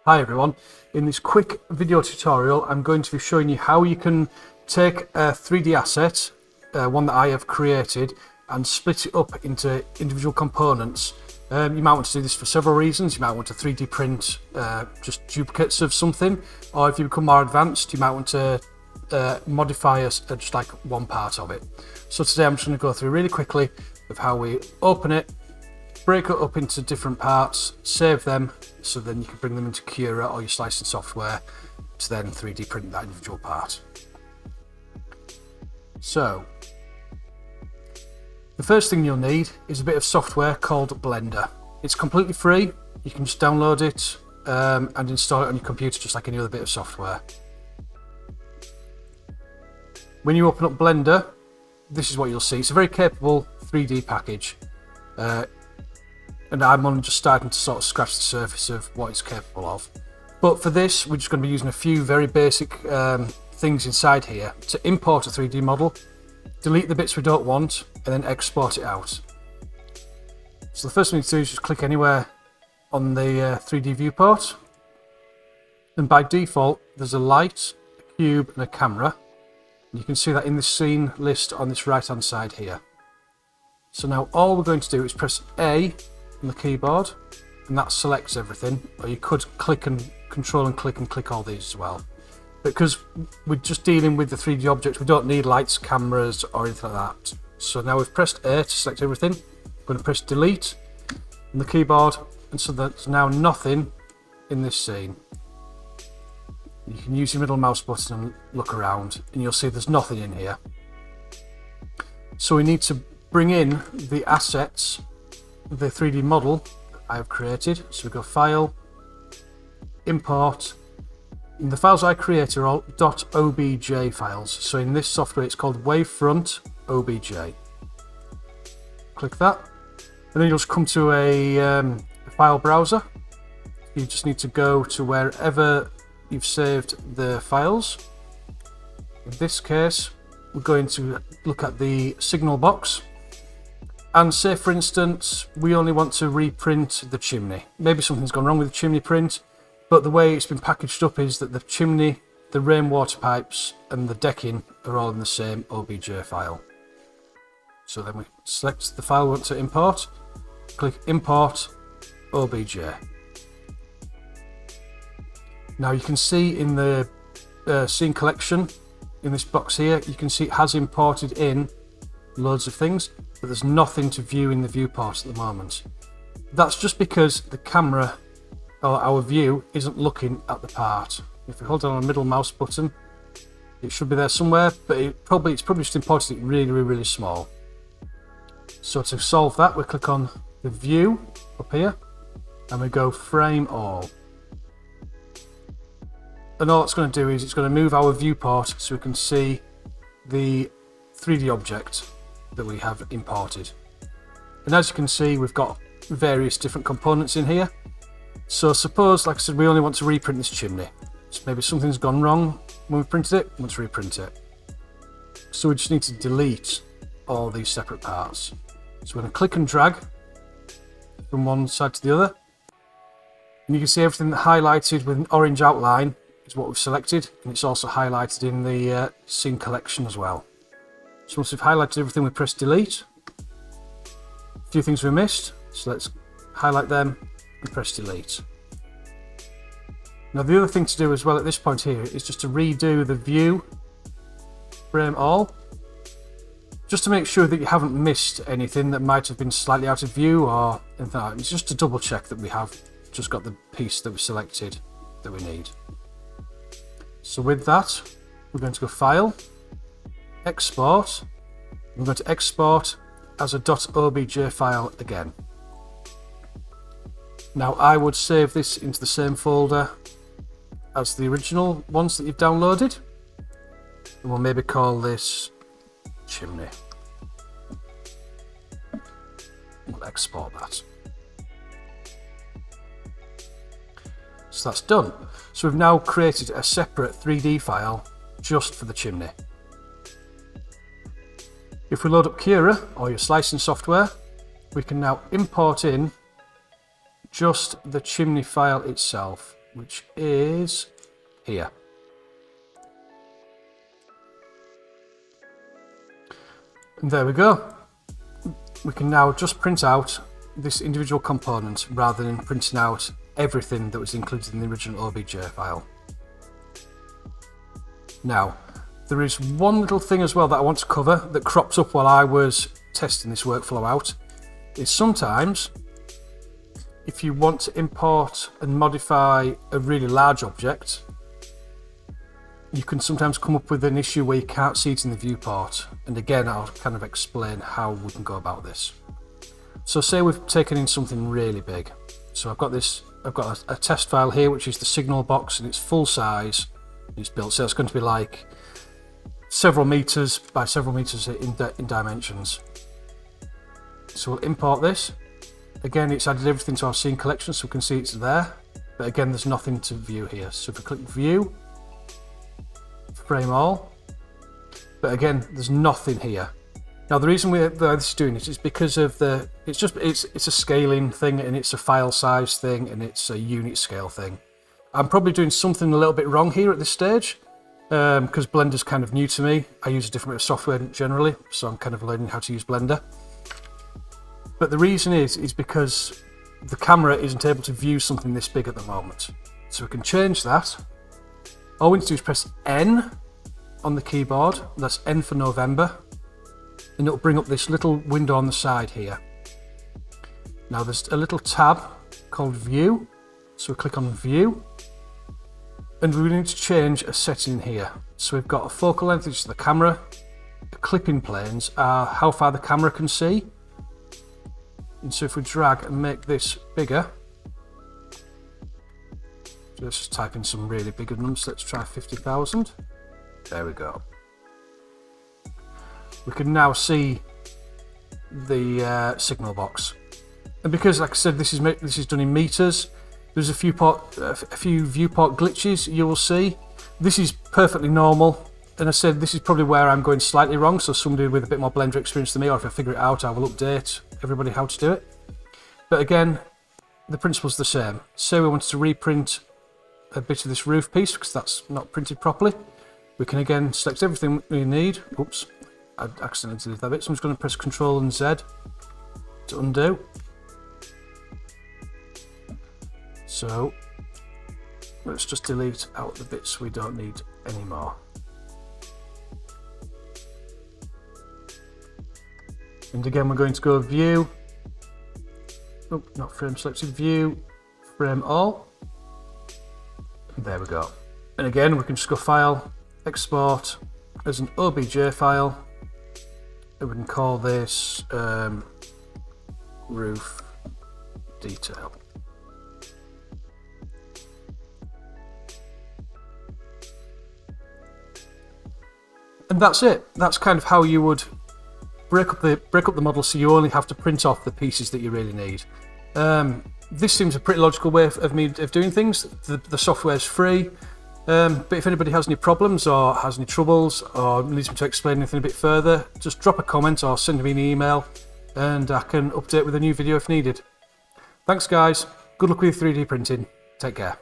Hi everyone, in this quick video tutorial I'm going to be showing you how you can take a 3D asset, one that I have created, and split it up into individual components. You might want to do this for several reasons. You might want to 3D print just duplicates of something, or if you become more advanced you might want to modify just like one part of it. So today I'm just going to go through really quickly of how we open it, break it up into different parts, save them, so then you can bring them into Cura or your slicing software to then 3D print that individual part. So, the first thing you'll need is a bit of software called Blender. It's completely free, you can just download it and install it on your computer just like any other bit of software. When you open up Blender, this is what you'll see. It's a very capable 3D package. And I'm only just starting to sort of scratch the surface of what it's capable of. But for this, we're just going to be using a few very basic things inside here to import a 3D model, delete the bits we don't want, and then export it out. So the first thing to do is just click anywhere on the 3D viewport. And by default, there's a light, a cube, and a camera. And you can see that in the scene list on this right-hand side here. So now all we're going to do is press A on the keyboard, and that selects everything, or you could click and control and click all these as well. Because we're just dealing with the 3D objects, we don't need lights, cameras, or anything like that. So now we've pressed A to select everything. I'm going to press delete on the keyboard, and so there's now nothing in this scene. You can use your middle mouse button and look around, and you'll see there's nothing in here. So we need to bring in the assets, the 3D model I have created. So we go File, Import, and the files I create are all .obj files. So in this software it's called Wavefront OBJ. Click that, and then you'll just come to a file browser. You just need to go to wherever you've saved the files. In this case, we're going to look at the signal box. And say for instance, we only want to reprint the chimney. Maybe something's gone wrong with the chimney print, but the way it's been packaged up is that the chimney, the rainwater pipes, and the decking are all in the same OBJ file. So then we select the file we want to import, click Import OBJ. Now you can see in the scene collection, in this box here, you can see it has imported in loads of things, but there's nothing to view in the viewport at the moment. That's just because the camera, or our view, isn't looking at the part. If we hold down on the middle mouse button, it should be there somewhere, but it's probably just imported it really small. So to solve that, we click on the view up here, and we go Frame All. And all it's going to do is it's going to move our viewport so we can see the 3D object that we have imported. And as you can see, we've got various different components in here. So suppose, like I said, we only want to reprint this chimney. So maybe something's gone wrong when we printed it, we want to reprint it. So we just need to delete all these separate parts. So we're going to click and drag from one side to the other. And you can see everything that highlighted with an orange outline is what we've selected, and it's also highlighted in the scene collection as well. So once we've highlighted everything, we press delete. A few things we missed, so let's highlight them and press delete. Now the other thing to do as well at this point here is just to redo the view frame all, just to make sure that you haven't missed anything that might have been slightly out of view or anything like that. It's just to double check that we have just got the piece that we selected that we need. So with that, we're going to go File, Export. We're going to export as a .obj file again. Now I would save this into the same folder as the original ones that you've downloaded, and we'll maybe call this chimney. We'll export that. So that's done. So we've now created a separate 3D file just for the chimney. If we load up Cura or your slicing software, we can now import in just the chimney file itself. which is here. And there we go. We can now just print out this individual component rather than printing out everything that was included in the original OBJ file. Now, there is one little thing as well that I want to cover that cropped up while I was testing this workflow out, is sometimes if you want to import and modify a really large object, you can sometimes come up with an issue where you can't see it in the viewport. And again, I'll kind of explain how we can go about this. So say we've taken in something really big. So I've got a test file here, which is the signal box, and it's full size. It's built, so it's going to be like several meters by several meters in dimensions. So we'll import this. Again, it's added everything to our scene collection, so we can see it's there. But again, there's nothing to view here. So if we click View, Frame All, but again, there's nothing here. Now, the reason why this is doing it is because of it's a scaling thing, and it's a file size thing, and it's a unit scale thing. I'm probably doing something a little bit wrong here at this stage, because Blender's kind of new to me. I use a different bit of software generally, so I'm kind of learning how to use Blender. But the reason is because the camera isn't able to view something this big at the moment. So we can change that. All we need to do is press N on the keyboard. That's N for November. And it'll bring up this little window on the side here. Now there's a little tab called View. So we click on View. And we need to change a setting here. So we've got a focal length, which is the camera. The clipping planes are how far the camera can see. And so if we drag and make this bigger, let's just type in some really bigger numbers. Let's try 50,000. There we go. We can now see the signal box. And because, like I said, this is done in meters, there's a few viewport glitches you will see. This is perfectly normal. And I said this is probably where I'm going slightly wrong, so somebody with a bit more Blender experience than me, or if I figure it out, I will update everybody how to do it. But again, the principle's the same. Say we wanted to reprint a bit of this roof piece because that's not printed properly. We can again select everything we need. Oops, I accidentally deleted that bit, so I'm just going to press Ctrl and Z to undo. So let's just delete out the bits we don't need anymore. And again, we're going to go View, oh, not Frame Selected, View, Frame All. There we go. And again, we can just go File, Export as an OBJ file. And we can call this Roof Detail. And that's it. That's kind of how you would break up the model, so you only have to print off the pieces that you really need. This seems a pretty logical way of doing things. The software's free, but if anybody has any problems or has any troubles or needs me to explain anything a bit further, just drop a comment or send me an email and I can update with a new video if needed. Thanks guys, good luck with your 3D printing, take care.